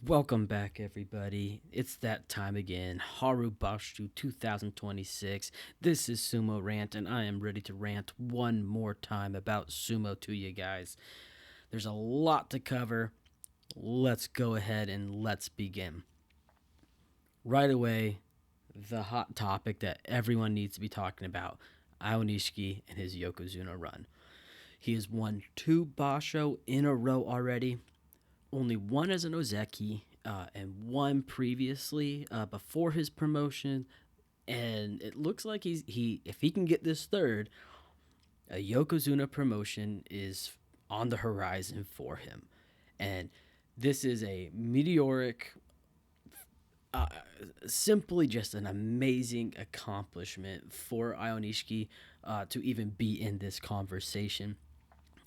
Welcome back, everybody. It's that time again. Haru Basho 2026. This is Sumo Rant, and I am ready to rant one more time about sumo to you guys. There's a lot to cover. Let's go ahead and let's begin. Right away, the hot topic that everyone needs to be talking about, Aonishiki and his Yokozuna run. He has won two Basho in a row already, only one as an Ozeki, and one previously before his promotion. And it looks like he if he can get this third, a Yokozuna promotion is on the horizon for him. And this is a meteoric, uh, simply just an amazing accomplishment for Aonishiki to even be in this conversation.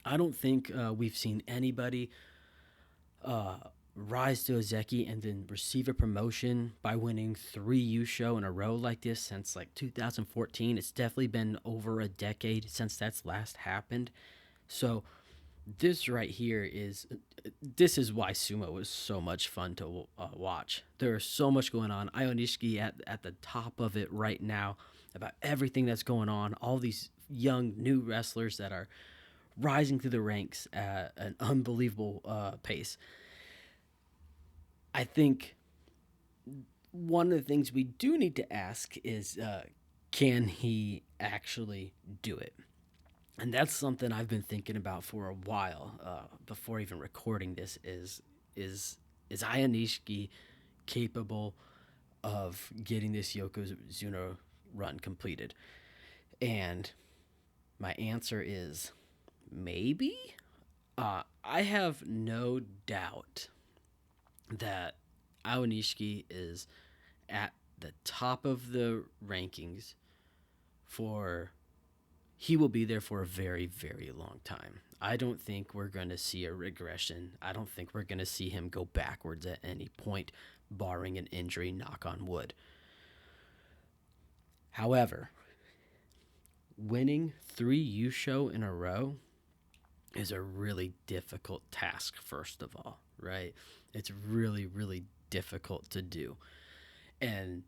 I don't think we've seen anybody uh, rise to Ozeki and then receive a promotion by winning three Yusho in a row like this since like 2014. It's definitely been over a decade since that's last happened. So this right here is this is why sumo was so much fun to watch. There's so much going on. Aonishiki at the top of it right now about everything that's going on. All these young new wrestlers that are rising through the ranks at an unbelievable pace. I think one of the things we do need to ask is can he actually do it? And that's something I've been thinking about for a while before even recording this is is Ayanishiki capable of getting this Yokozuna run completed? And my answer is maybe. I have no doubt that Aonishiki is at the top of the rankings for he will be there for a very, very long time. I don't think we're going to see a regression. I don't think we're going to see him go backwards at any point, barring an injury, knock on wood. However, winning three Yusho in a row is a really difficult task, first of all, right? It's really, really difficult to do. And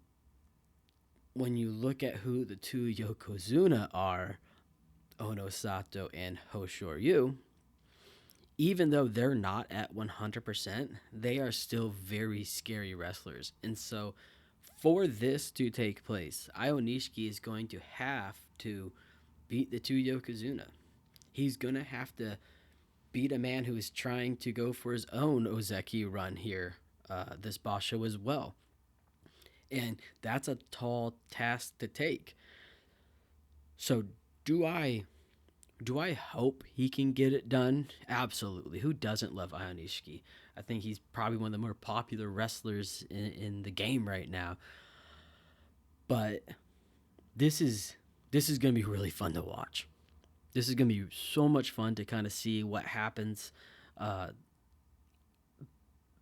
when you look at who the two Yokozuna are, Ono Sato and Hoshoryu, even though they're not at 100%, they are still very scary wrestlers. And so, for this to take place, Ionishiki is going to have to beat the two Yokozuna. He's going to have to beat a man who is trying to go for his own Ozeki run here, this Basho as well. And that's a tall task to take. So, do I Do I hope he can get it done? Absolutely. Who doesn't love Ionishiki? I think he's probably one of the more popular wrestlers in the game right now. But this is this is going to be really fun to watch. This is going to be so much fun to kind of see what happens. Uh,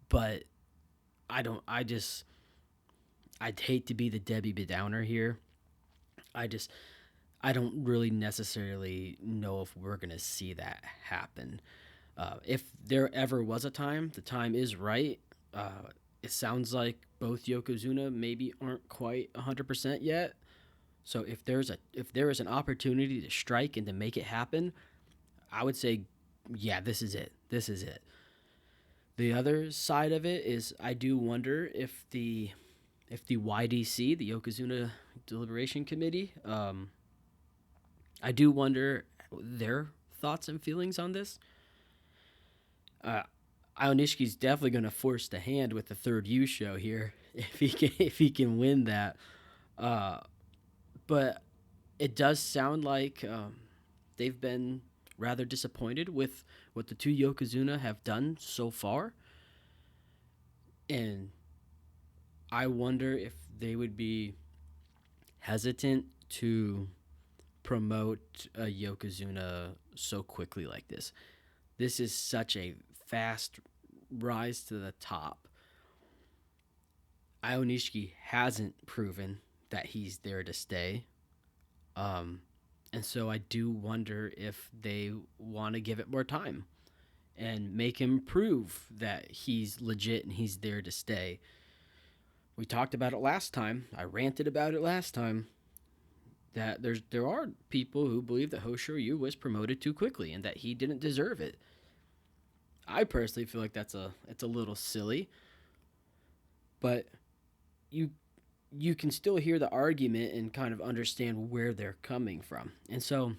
but I don't. I'd hate to be the Debbie Downer here. I just I don't really necessarily know if we're gonna see that happen. If there ever was a time, the time is right. It sounds like both Yokozuna maybe aren't quite 100% yet. So if there is an opportunity to strike and to make it happen, I would say, yeah, this is it. This is it. The other side of it is I do wonder if the YDC, the Yokozuna Deliberation Committee, I do wonder their thoughts and feelings on this. Uh, Ionishiki's definitely going to force the hand with the third U show here if he can win that. Uh, but it does sound like they've been rather disappointed with what the two Yokozuna have done so far, and I wonder if they would be hesitant to promote a Yokozuna so quickly like this. This is such a fast rise to the top. Ionishiki hasn't proven that he's there to stay. Um, and so I do wonder if they want to give it more time. and make him prove that he's legit and he's there to stay. We talked about it last time. I ranted about it last time that there are people who believe that Hoshoryu was promoted too quickly and that he didn't deserve it. I personally feel like it's a little silly, but you you can still hear the argument and kind of understand where they're coming from. And so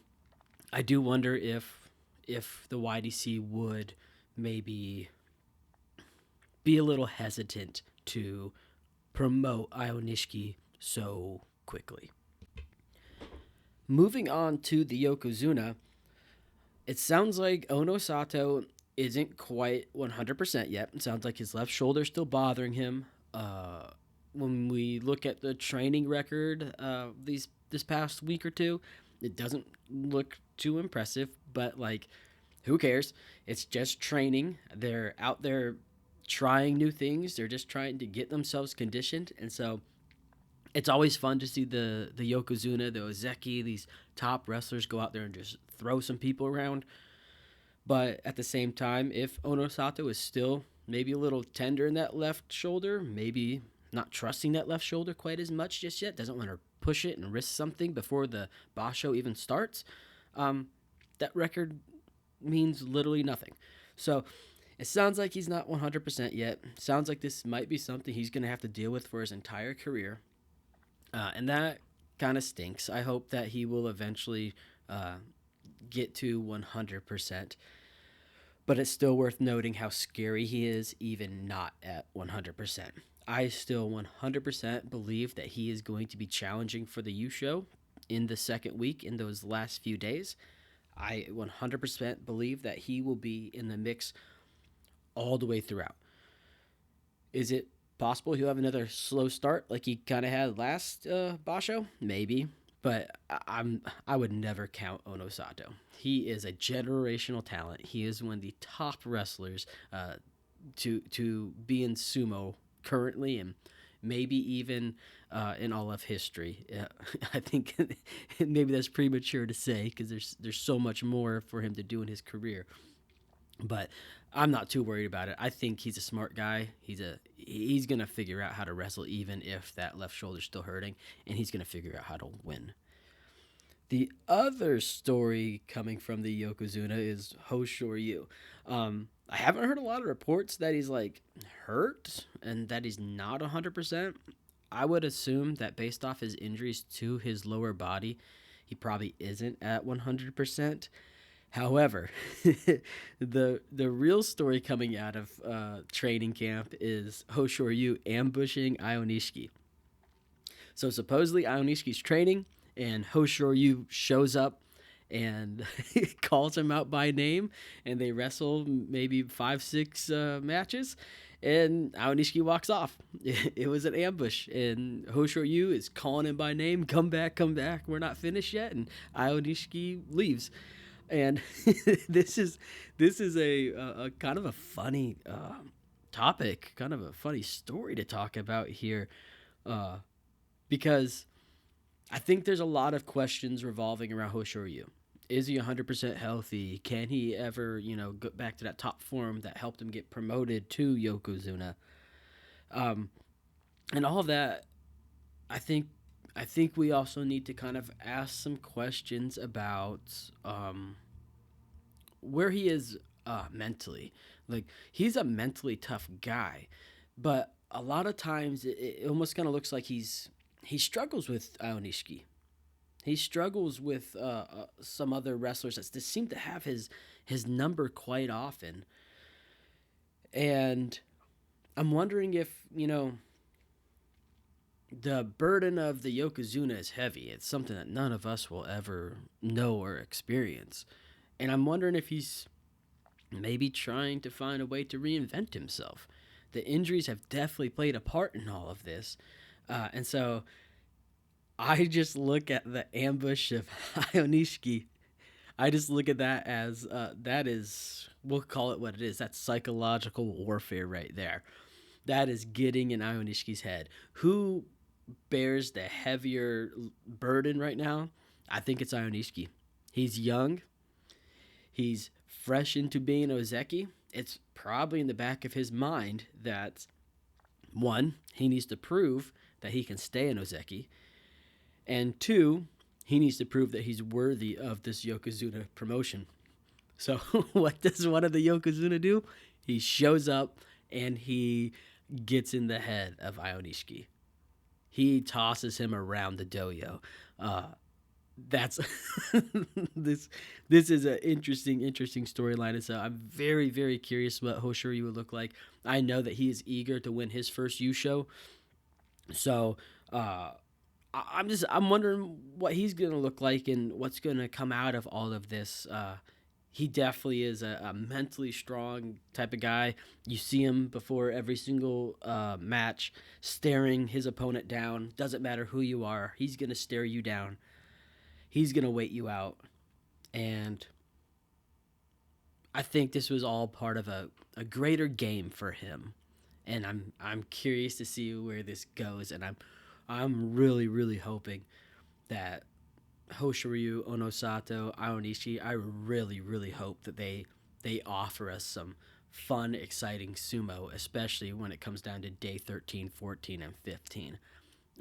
I do wonder if the YDC would maybe be a little hesitant to promote Aonishiki so quickly. Moving on to the Yokozuna, it sounds like Ono Sato isn't quite 100% yet. It sounds like his left shoulder's still bothering him. When we look at the training record this past week or two, it doesn't look too impressive, but like, who cares? It's just training. They're out there trying new things. They're just trying to get themselves conditioned. And so it's always fun to see the Yokozuna, the Ozeki, these top wrestlers go out there and just throw some people around. But at the same time, if Ono Sato is still maybe a little tender in that left shoulder, maybe not trusting that left shoulder quite as much just yet, doesn't want to push it and risk something before the Basho even starts, that record means literally nothing. So it sounds like he's not 100% yet. Sounds like this might be something he's going to have to deal with for his entire career. And that kind of stinks. I hope that he will eventually get to 100%. But it's still worth noting how scary he is, even not at 100%. I still 100% believe that he is going to be challenging for the Yusho in the second week, in those last few days. I 100% believe that he will be in the mix all the way throughout. Is it possible he'll have another slow start like he kind of had last Basho? Maybe. But I would never count Ono Sato. He is a generational talent. He is one of the top wrestlers to be in sumo currently, and maybe even in all of history. I think maybe that's premature to say because there's so much more for him to do in his career. But I'm not too worried about it. I think he's a smart guy. He's gonna figure out how to wrestle even if that left shoulder's still hurting, and he's gonna figure out how to win. The other story coming from the Yokozuna is Hoshoryu. I haven't heard a lot of reports that he's like hurt and that he's not 100%. I would assume that based off his injuries to his lower body, he probably isn't at 100%. However, the real story coming out of training camp is Hoshoryu ambushing Aonishiki. So supposedly Aonishiki's training, and Hoshoryu shows up and calls him out by name, and they wrestle maybe 5-6 matches, and Aonishiki walks off. It was an ambush, and Hoshoryu is calling him by name, come back, we're not finished yet, and Aonishiki leaves. And this is a kind of a funny topic, kind of a funny story to talk about here, because I think there's a lot of questions revolving around Hoshoryu. Is he 100% healthy? Can he ever, go back to that top form that helped him get promoted to Yokozuna? And all of that, I think we also need to kind of ask some questions about where he is mentally. Like, he's a mentally tough guy, but a lot of times it almost kind of looks like he struggles with Aonishiki. He struggles with some other wrestlers that just seem to have his number quite often. And I'm wondering if, the burden of the Yokozuna is heavy. It's something that none of us will ever know or experience. And I'm wondering if he's maybe trying to find a way to reinvent himself. The injuries have definitely played a part in all of this. And so I just look at the ambush of Aonishiki. I just look at that as that is, we'll call it what it is. That's psychological warfare right there. That is getting in Aonishiki's head. Who bears the heavier burden right now? I think it's Aonishiki. He's young. He's fresh into being Ozeki, it's probably in the back of his mind that one, he needs to prove that he can stay in Ozeki, and two, he needs to prove that he's worthy of this Yokozuna promotion. So, what does one of the Yokozuna do? He shows up and he gets in the head of Aonishiki. He tosses him around the dojo. That's this this is an interesting storyline, and so I'm very curious what Hoshiryu would look like. I know that he is eager to win his first Yusho, so I'm wondering what he's gonna look like and what's gonna come out of all of this. He definitely is a mentally strong type of guy. You see him before every single match, staring his opponent down. Doesn't matter who you are, he's gonna stare you down. He's gonna wait you out, and I think this was all part of a greater game for him. And I'm curious to see where this goes, and I'm really hoping that Hoshiryu, Onosato, Aonishiki, I really hope that they offer us some fun, exciting sumo, especially when it comes down to day 13, 14, and 15.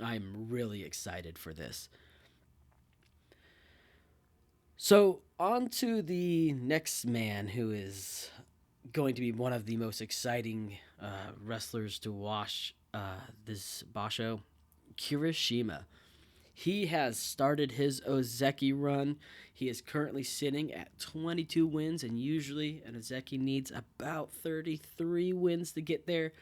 I'm really excited for this. So, on to the next man who is going to be one of the most exciting wrestlers to watch this Basho, Kirishima. He has started his Ozeki run. He is currently sitting at 22 wins, and usually an Ozeki needs about 33 wins to get there.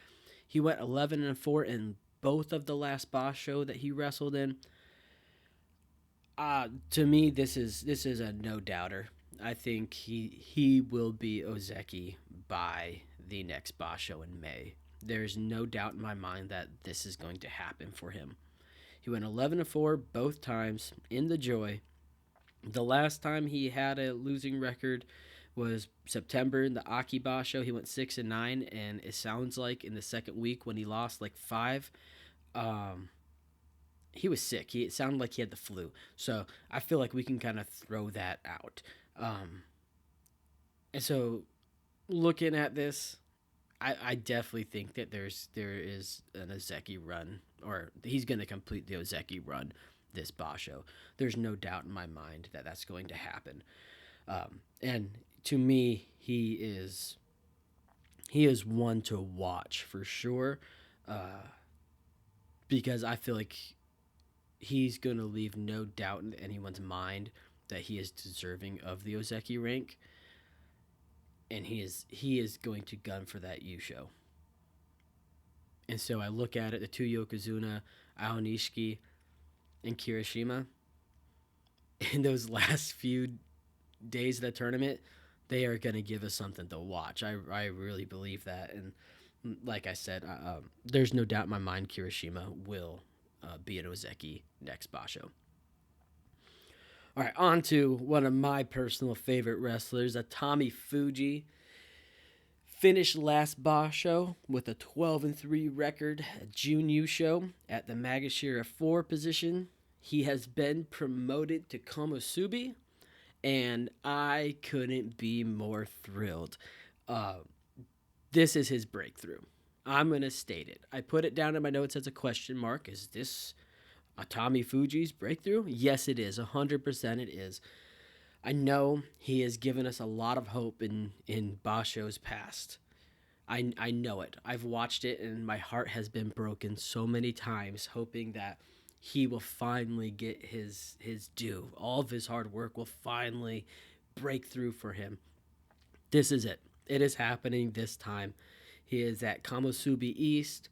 He went 11-4 in both of the last Basho that he wrestled in. To me, this is a no doubter. I think he will be Ozeki by the next Basho in May. There's no doubt in my mind that this is going to happen for him. He went 11-4 both times in the Joy. The last time he had a losing record was September in the Aki Basho. He went 6-9, and it sounds like in the second week when he lost like 5, he was sick. It sounded like he had the flu. So I feel like we can kind of throw that out. And so looking at this, I definitely think that there is an Ozeki run, or he's going to complete the Ozeki run this Basho. There's no doubt in my mind that that's going to happen. And to me, he is one to watch for sure, because I feel like he's going to leave no doubt in anyone's mind that he is deserving of the Ozeki rank, and he is going to gun for that Yusho. And so I look at it, the two Yokozuna, Aonishiki, and Kirishima, in those last few days of the tournament, they are going to give us something to watch. I really believe that. And like I said, there's no doubt in my mind Kirishima will be an Ozeki next Basho. All right, on to one of my personal favorite wrestlers, Atami Fuji. Finished last Basho with a 12-3 record, a June Yusho at the Magashira 4 position. He has been promoted to Komusubi, and I couldn't be more thrilled. This is his breakthrough. I'm going to state it. I put it down in my notes as a question mark. Is this Atami Fuji's breakthrough? Yes, it is. 100% it is. I know he has given us a lot of hope in Basho's past. I know it. I've watched it, and my heart has been broken so many times, hoping that he will finally get his due. All of his hard work will finally break through for him. This is it. It is happening this time. He is at Komusubi East.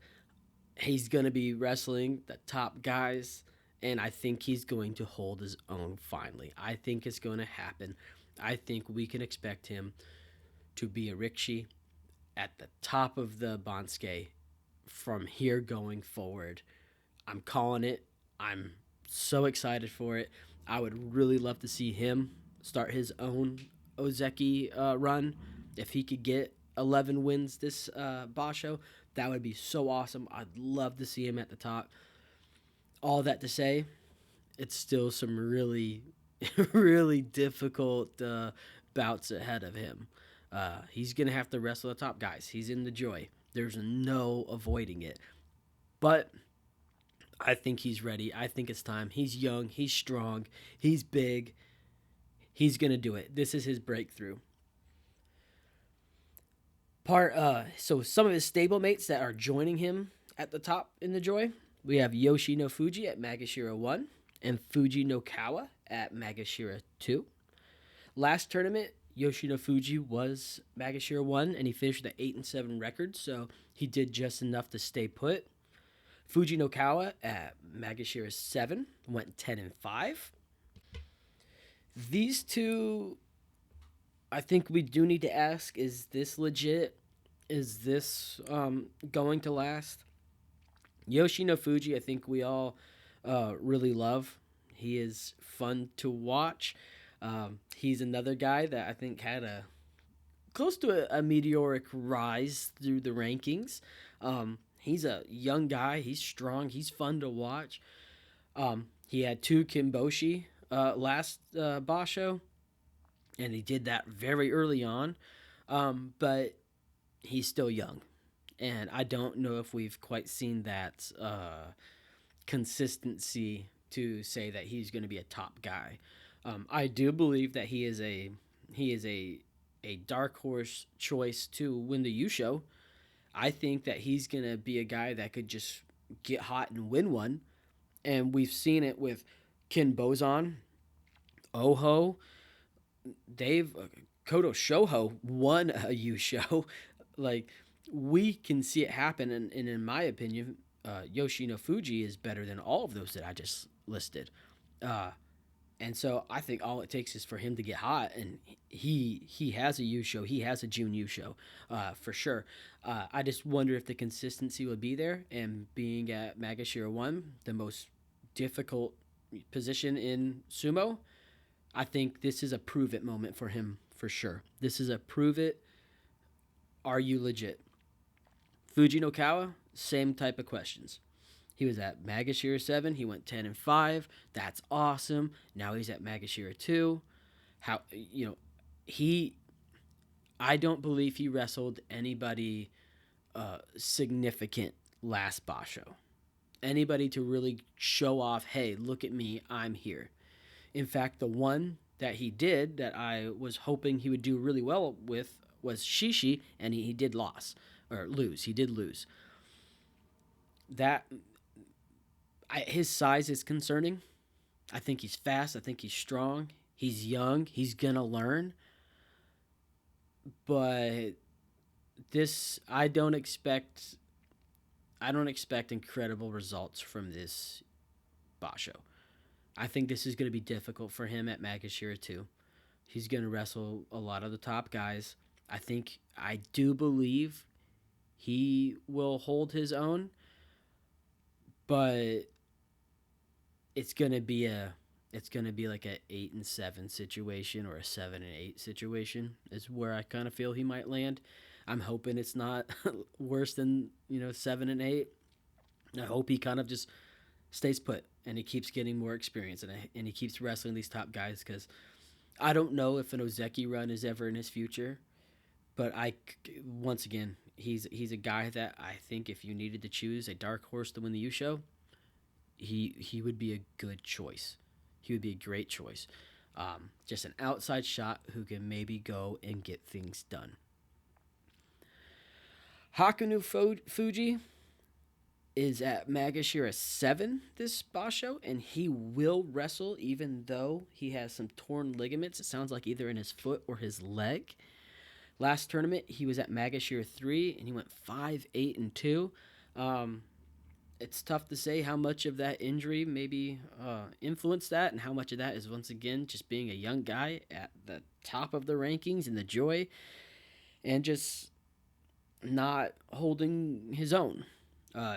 He's going to be wrestling the top guys, and I think he's going to hold his own finally. I think it's going to happen. I think we can expect him to be a Rikishi at the top of the Bansuke from here going forward. I'm calling it. I'm so excited for it. I would really love to see him start his own Ozeki run. If he could get 11 wins this Basho, that would be so awesome. I'd love to see him at the top. All that to say, it's still some really, really difficult bouts ahead of him. He's going to have to wrestle the top guys. He's in the Joy. There's no avoiding it. But I think he's ready. I think it's time. He's young. He's strong. He's big. He's going to do it. This is his breakthrough. So some of his stablemates that are joining him at the top in the Joy, we have Yoshi no Fuji at Magashira 1 and Fuji no Kawa at Magashira 2. Last tournament, Yoshi no Fuji was Magashira 1 and he finished with an 8-7 record, so he did just enough to stay put. Fuji no Kawa at Magashira 7 went 10-5. These two, I think we do need to ask, is this legit? Is this going to last? Yoshi no Fuji, I think we all really love. He is fun to watch. He's another guy that I think had a close to a meteoric rise through the rankings. He's a young guy. He's strong. He's fun to watch. He had 2 Kimboshi last Basho, and he did that very early on. But he's still young, and I don't know if we've quite seen that consistency to say that he's going to be a top guy. I do believe that he is a dark horse choice to win the Yusho. I think that he's going to be a guy that could just get hot and win one. And we've seen it with Ken Bozan, Oho. Koto Shoho won a Yusho. Like, we can see it happen. And in my opinion, Yoshi no Fuji is better than all of those that I just listed. And so I think all it takes is for him to get hot, and he has a Yusho. He has a June Yusho, for sure. I just wonder if the consistency would be there, and being at Magashira 1, the most difficult position in sumo, I think this is a prove it moment for him, for sure. This is a prove it. Are you legit? Fuji no Kawa, same type of questions. He was at Magashira 7. He went 10-5. That's awesome. Now he's at Magashira 2. I don't believe he wrestled anybody significant last Basho. Anybody to really show off, hey, look at me, I'm here. In fact, the one that he did that I was hoping he would do really well with was Shishi, and he did lose. He did lose. His size is concerning. I think he's fast. I think he's strong. He's young. He's gonna learn. But I don't expect incredible results from this Basho. I think this is going to be difficult for him at Magashira 2. He's going to wrestle a lot of the top guys. I do believe he will hold his own, but it's going to be like an 8-7 situation or a 7-8 situation is where I kind of feel he might land. I'm hoping it's not worse than 7-8. I hope he kind of just stays put and he keeps getting more experience and he keeps wrestling these top guys, because I don't know if an Ozeki run is ever in his future. But once again, he's a guy that I think if you needed to choose a dark horse to win the Yusho, he would be a good choice. He would be a great choice. Just an outside shot who can maybe go and get things done. Hakunu Fuji is at Magashira 7 this Basho, and he will wrestle even though he has some torn ligaments. It sounds like either in his foot or his leg. Last tournament, he was at Magashira 3, and he went 5-8-2. It's tough to say how much of that injury maybe influenced that, and how much of that is, once again, just being a young guy at the top of the rankings in the Joy, and just not holding his own.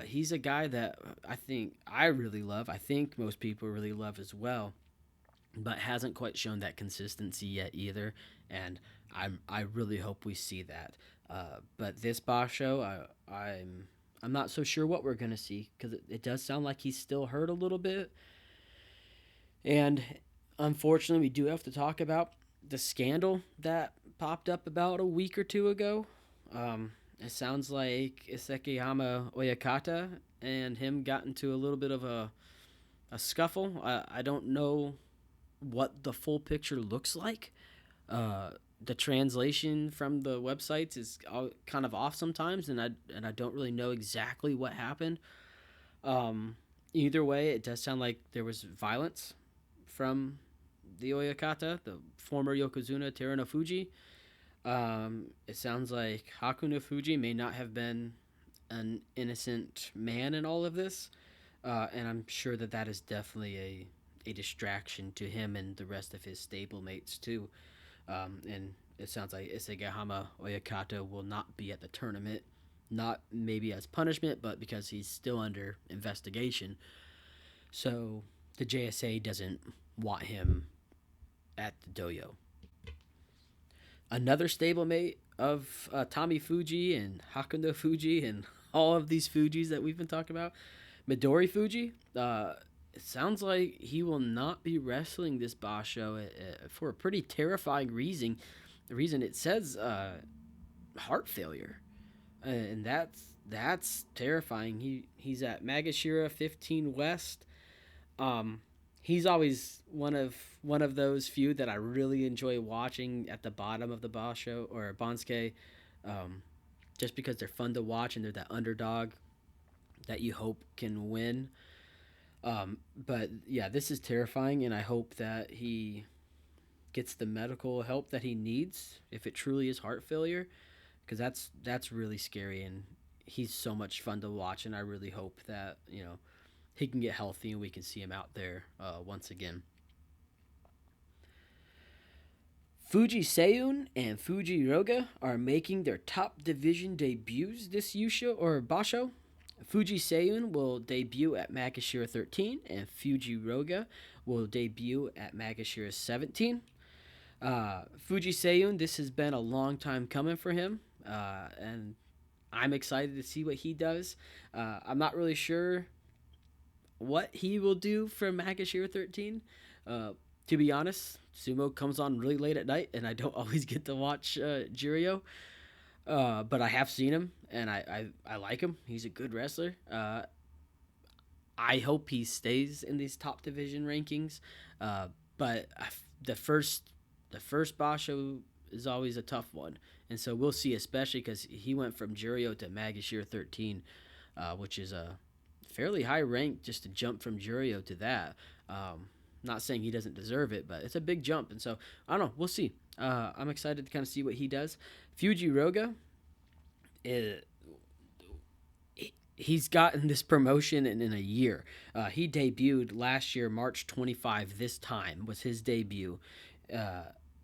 He's a guy that I think I really love. I think most people really love as well, but hasn't quite shown that consistency yet either, and I really hope we see that. But this Basho, I'm not so sure what we're gonna see, because it does sound like he's still hurt a little bit, and unfortunately, we do have to talk about the scandal that popped up about a week or two ago. It sounds like Isekiyama Oyakata and him got into a little bit of a scuffle. I don't know what the full picture looks like. Uh, the translation from the websites is kind of off sometimes, and I don't really know exactly what happened. Um, Either way, it does sound like there was violence from the Oyakata, the former Yokozuna Terano Fuji. It sounds like Hakuno Fuji may not have been an innocent man in all of this, and I'm sure that that is definitely a distraction to him and the rest of his stablemates too. And it sounds like Isegahama Oyakata will not be at the tournament, not maybe as punishment, but because he's still under investigation. So the JSA doesn't want him at the dojo. Another stablemate of Tommy Fuji and Hakuno Fuji and all of these Fujis that we've been talking about, Midori Fuji. It sounds like he will not be wrestling this Basho for a pretty terrifying reason. The reason it says heart failure, and that's terrifying. He's at Magashira 15 West. Um, he's always one of those few that I really enjoy watching at the bottom of the Basho or Bansuke, um, just because they're fun to watch and they're that underdog that you hope can win. But yeah, this is terrifying, and I hope that he gets the medical help that he needs if it truly is heart failure, because that's really scary, and he's so much fun to watch, and I really hope that he can get healthy and we can see him out there once again. Fuji Seiyun and Fujiryoga are making their top division debuts this Yusho or Basho. Fuji Seiyun will debut at Magashira 13, and Fujiryoga will debut at Magashira 17. Fuji Seiyun, this has been a long time coming for him, and I'm excited to see what he does. I'm not really sure what he will do from Magashira 13. To be honest, Sumo comes on really late at night, and I don't always get to watch Jirio. But I have seen him, and I like him. He's a good wrestler. I hope he stays in these top division rankings. But the first the first Basho is always a tough one, and so we'll see. Especially because he went from Jirio to Magashira 13, which is a fairly high rank just to jump from Jirio to that. Not saying he doesn't deserve it, but it's a big jump, and so I don't know. We'll see. I'm excited to kind of see what he does. Fujiryoga, he's gotten this promotion in a year. He debuted last year, March 25. This time was his debut.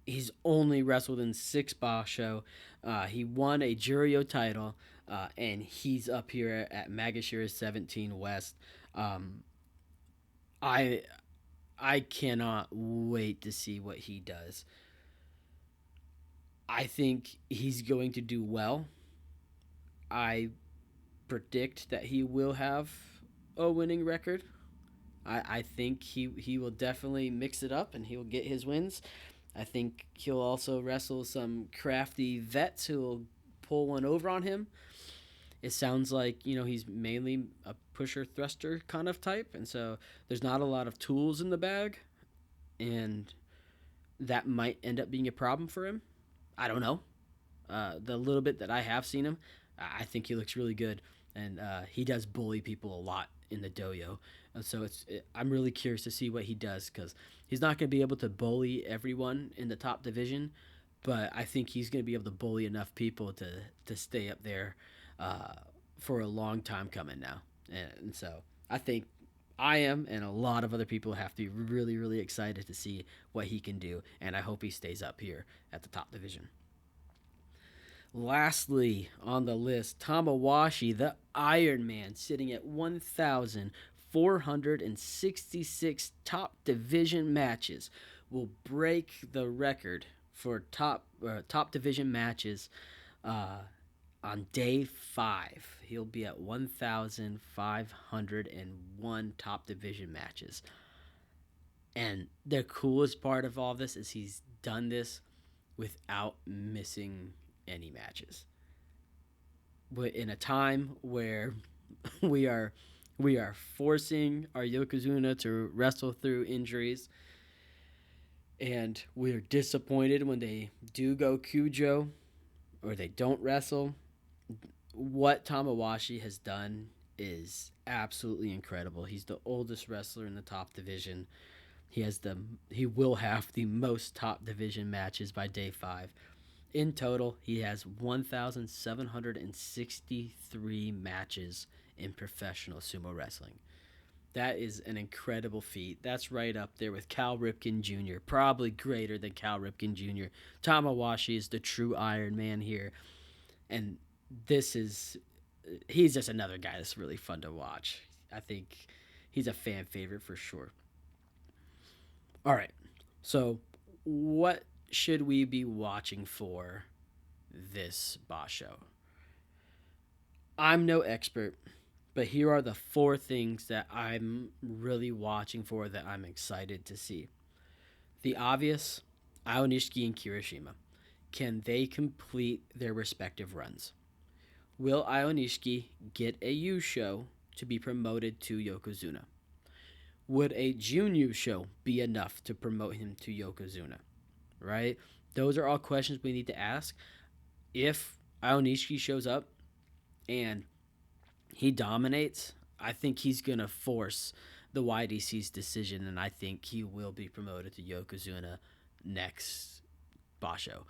He's only wrestled in 6 Basho. He won a Jurio title, and he's up here at Magashira 17 West. I I cannot wait to see what he does. I think he's going to do well. I predict that he will have a winning record. I think he will definitely mix it up and he'll get his wins. I think he'll also wrestle some crafty vets who will pull one over on him. It sounds like, he's mainly a pusher thruster kind of type, and so there's not a lot of tools in the bag, and that might end up being a problem for him. I don't know. The little bit that I have seen him, I think he looks really good, and he does bully people a lot in the dojo. And so I'm really curious to see what he does because he's not going to be able to bully everyone in the top division, but I think he's going to be able to bully enough people to stay up there for a long time coming now. And so I think I am, and a lot of other people have to be really, really excited to see what he can do, and I hope he stays up here at the top division. Lastly on the list, Tamawashi, the Iron Man, sitting at 1,466 top division matches, will break the record for top division matches on day 5. He'll be at 1,501 top division matches. And the coolest part of all this is he's done this without missing any matches. But in a time where we are we are forcing our Yokozuna to wrestle through injuries, and we're disappointed when they do go Kujo or they don't wrestle. What Tamawashi has done is absolutely incredible. He's the oldest wrestler in the top division. He will have the most top division matches by day 5. In total, he has 1,763 matches in professional sumo wrestling. That is an incredible feat. That's right up there with Cal Ripken Jr., probably greater than Cal Ripken Jr. Tamawashi is the true Iron Man here. And he's just another guy that's really fun to watch. I think he's a fan favorite for sure. All right. So, what should we be watching for this Basho? I'm no expert, but here are the 4 things that I'm really watching for that I'm excited to see. The obvious, Aonishiki and Kirishima. Can they complete their respective runs? Will Aonishiki get a Yusho to be promoted to Yokozuna? Would a Jun Yusho be enough to promote him to Yokozuna? Right? Those are all questions we need to ask. If Aonishiki shows up and he dominates, I think he's going to force the YDC's decision, and I think he will be promoted to Yokozuna next Basho.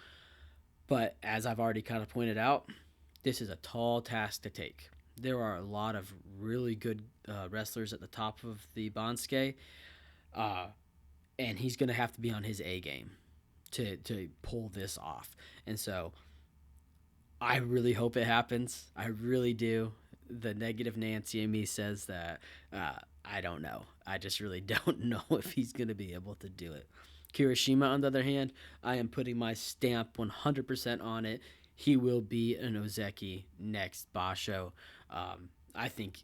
But as I've already kind of pointed out, this is a tall task to take. There are a lot of really good wrestlers at the top of the Bansuke, and he's going to have to be on his A game to pull this off. And so I really hope it happens. I really do. The negative Nancy in me says that I don't know. I just really don't know if he's going to be able to do it. Kirishima, on the other hand, I am putting my stamp 100% on it. He will be an Ozeki next Basho. I think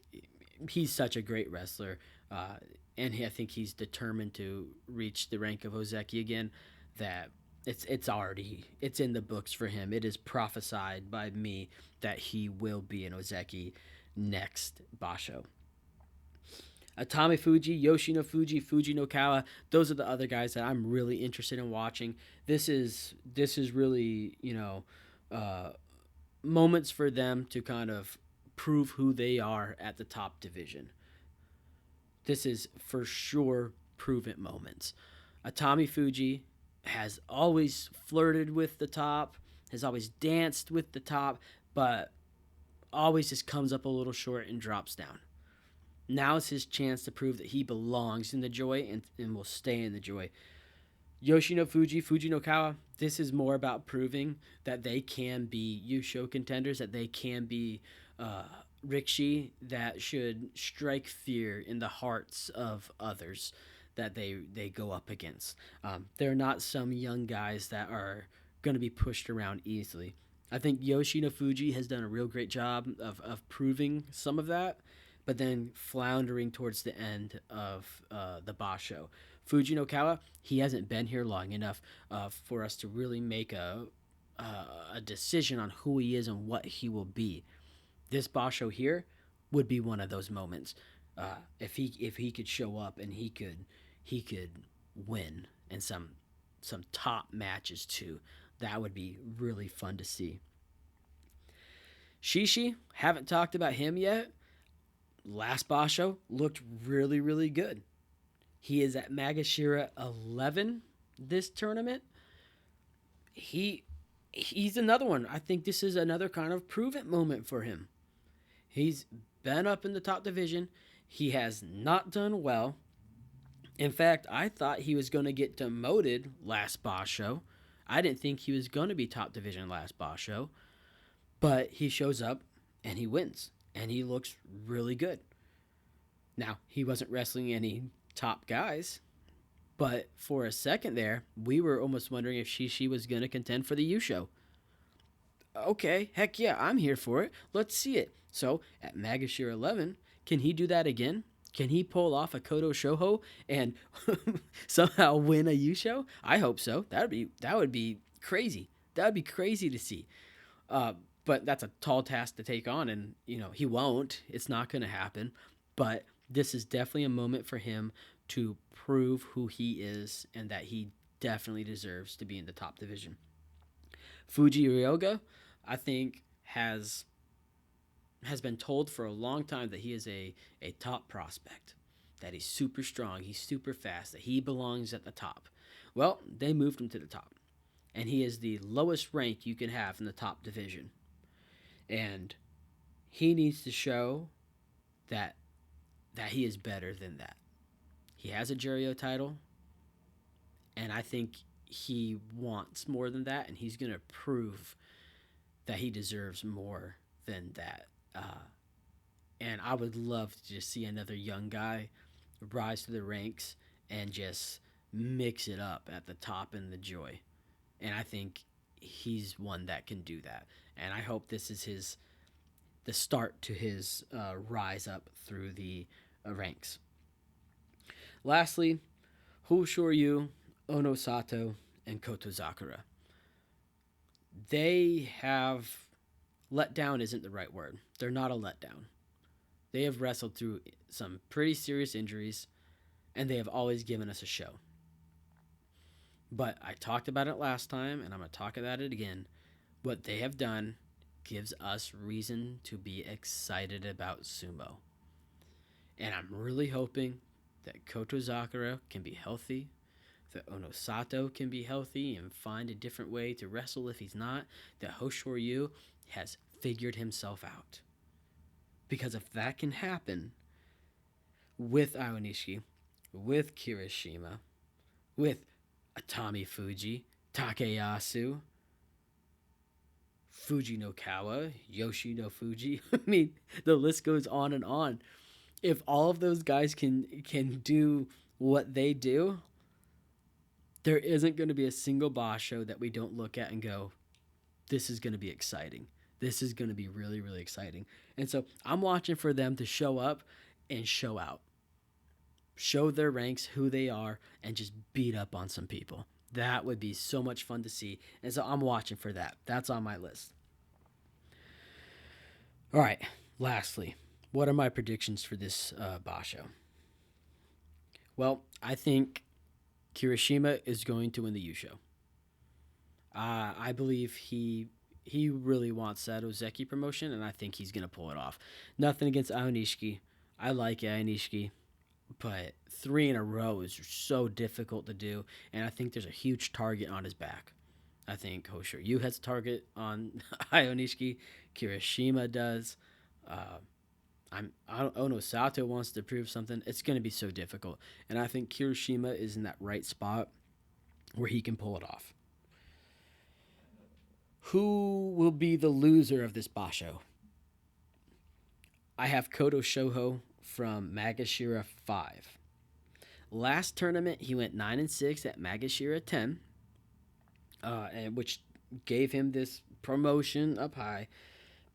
he's such a great wrestler, and I think he's determined to reach the rank of Ozeki again. That it's in the books for him. It is prophesied by me that he will be an Ozeki next Basho. Atami Fuji, Yoshino Fuji, Fuji no Kawa, those are the other guys that I'm really interested in watching. This is really, moments for them to kind of prove who they are at the top division. This is for sure prove it moments. Atami Fuji has always flirted with the top, has always danced with the top, but always just comes up a little short and drops down. Now is his chance to prove that he belongs in the Joy and will stay in the Joy. Yoshino Fuji, Fuji no Kawa, this is more about proving that they can be Yusho contenders, that they can be Rikishi that should strike fear in the hearts of others that they go up against. They're not some young guys that are going to be pushed around easily. I think Yoshino Fuji has done a real great job of proving some of that, but then floundering towards the end of the Basho. Fuji no Kawa, he hasn't been here long enough for us to really make a decision on who he is and what he will be. This Basho here would be one of those moments. If he could show up and he could win in some top matches too, that would be really fun to see. Shishi, haven't talked about him yet. Last Basho looked really, really good. He is at Magashira 11 this tournament. He's another one. I think this is another kind of prove-it moment for him. He's been up in the top division. He has not done well. In fact, I thought he was going to get demoted last Basho. I didn't think he was going to be top division last Basho. But he shows up and he wins. And he looks really good. Now, he wasn't wrestling any top guys. But for a second there, we were almost wondering if Shishi was going to contend for the Yusho. Okay, heck yeah, I'm here for it. Let's see it. So, at Magashira 11, can he do that again? Can he pull off a Kodo Shoho and somehow win a Yusho? I hope so. That would be crazy. That would be crazy to see. Uh, but that's a tall task to take on, and he won't. It's not going to happen. But this is definitely a moment for him to prove who he is and that he definitely deserves to be in the top division. Fujiryoga, I think, has been told for a long time that he is a top prospect, that he's super strong, he's super fast, that he belongs at the top. Well, they moved him to the top, and he is the lowest rank you can have in the top division. And he needs to show that he is better than that. He has a Juryo title, and I think he wants more than that, and he's going to prove that he deserves more than that. And I would love to just see another young guy rise to the ranks and just mix it up at the top in the joy. And I think he's one that can do that. And I hope this is the start to his rise up through the ranks. Lastly, Hoshoryu, Onosato, and Kotozakura. They have letdown isn't the right word. They're not a letdown. They have wrestled through some pretty serious injuries, and they have always given us a show. But I talked about it last time, and I'm going to talk about it again. What they have done gives us reason to be excited about sumo. And I'm really hoping that Kotozakura can be healthy, that Onosato can be healthy and find a different way to wrestle if he's not, that Hoshoryu has figured himself out. Because if that can happen with Aonishiki, with Kirishima, with Atami Fuji, Takeyasu, Fuji no Kawa, Yoshi no Fuji, I mean, the list goes on and on. If all of those guys can do what they do, there isn't going to be a single Basho that we don't look at and go, this is going to be exciting. This is going to be really, really exciting. And so I'm watching for them to show up and show out. Show their ranks, who they are, and just beat up on some people. That would be so much fun to see. And so I'm watching for that. That's on my list. All right. Lastly, what are my predictions for this Basho? Well, I think Kirishima is going to win the Yusho. I believe he really wants that Ozeki promotion, and I think he's going to pull it off. Nothing against Aonishiki. I like Aonishiki, but 3 in a row is so difficult to do, and I think there's a huge target on his back. I think Hoshoryu has a target on Aonishiki. Kirishima does. Onosato wants to prove something. It's going to be so difficult, and I think Kirishima is in that right spot where he can pull it off. Who will be the loser of this Basho? I have Koto Shoho from Magashira 5. Last tournament, he went 9-6 at Magashira 10, which gave him this promotion up high.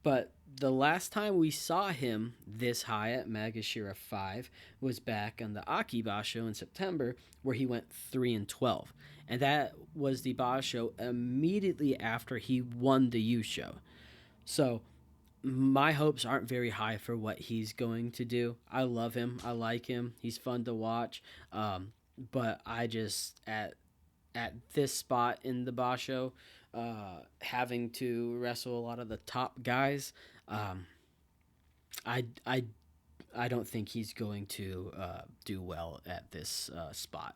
But the last time we saw him this high at Magashira 5 was back on the Aki Basho in September, where he went 3-12. And that was the Basho immediately after he won the Yusho. So my hopes aren't very high for what he's going to do. I love him. I like him. He's fun to watch. But I just, at this spot in the Basho, having to wrestle a lot of the top guys, I don't think he's going to do well at this spot.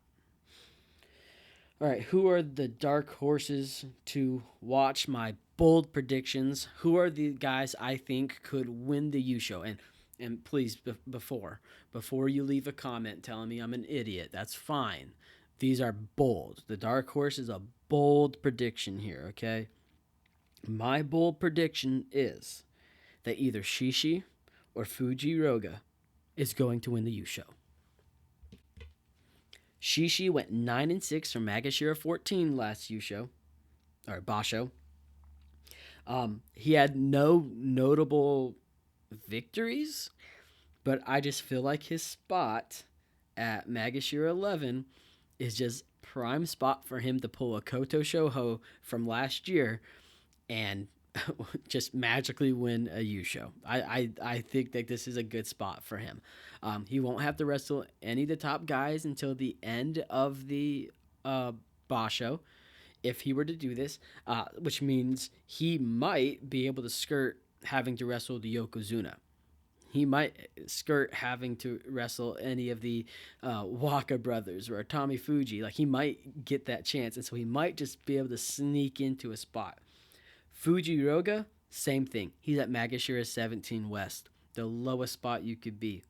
All right, who are the dark horses to watch? My bold predictions. Who are the guys I think could win the Yusho? And please, before you leave a comment telling me I'm an idiot, that's fine. These are bold. The dark horse is a bold prediction here, okay? My bold prediction is that either Shishi or Fujiryoga is going to win the Yusho. Shishi went 9-6 from Magashira 14 last Yusho, or Basho. He had no notable victories, but I just feel like his spot at Magashira 11 is just prime spot for him to pull a Koto Shoho from last year and just magically win a Yusho. I think that this is a good spot for him. He won't have to wrestle any of the top guys until the end of the Basho if he were to do this, which means he might be able to skirt having to wrestle the Yokozuna. He might skirt having to wrestle any of the Waka brothers or Tommy Fuji. Like, he might get that chance, and so he might just be able to sneak into a spot. Fujiryoga, same thing. He's at Magashira 17 West, the lowest spot you could be.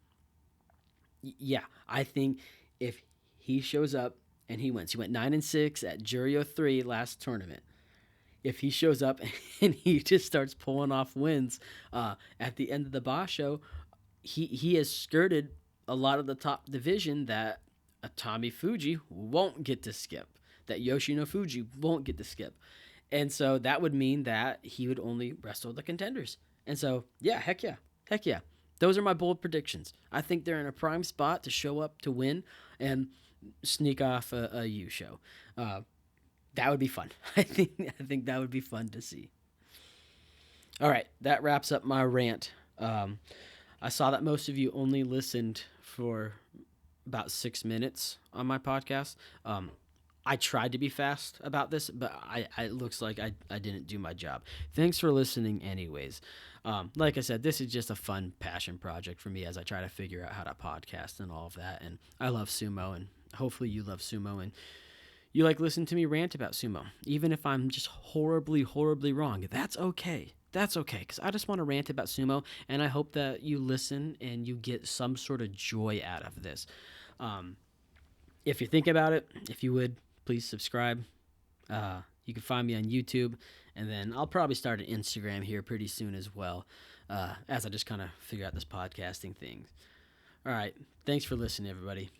Yeah, I think if he shows up and he wins, he went 9-6 at Juryo 3 last tournament. If he shows up and he just starts pulling off wins at the end of the Basho, he has skirted a lot of the top division that a Tommy Fuji won't get to skip, that Yoshino Fuji won't get to skip. And so that would mean that he would only wrestle the contenders. And so, yeah, heck yeah. Heck yeah. Those are my bold predictions. I think they're in a prime spot to show up to win and sneak off a Yusho. That would be fun. I think that would be fun to see. All right, that wraps up my rant. I saw that most of you only listened for about 6 minutes on my podcast. I tried to be fast about this, but it looks like I didn't do my job. Thanks for listening anyways. Like I said, this is just a fun passion project for me as I try to figure out how to podcast and all of that. And I love sumo, and hopefully you love sumo, and you like listen to me rant about sumo. Even if I'm just horribly, horribly wrong, that's okay. That's okay, because I just want to rant about sumo, and I hope that you listen and you get some sort of joy out of this. If you think about it, if you would, please subscribe. You can find me on YouTube, and then I'll probably start an Instagram here pretty soon as well, as I just kind of figure out this podcasting thing. All right. Thanks for listening, everybody.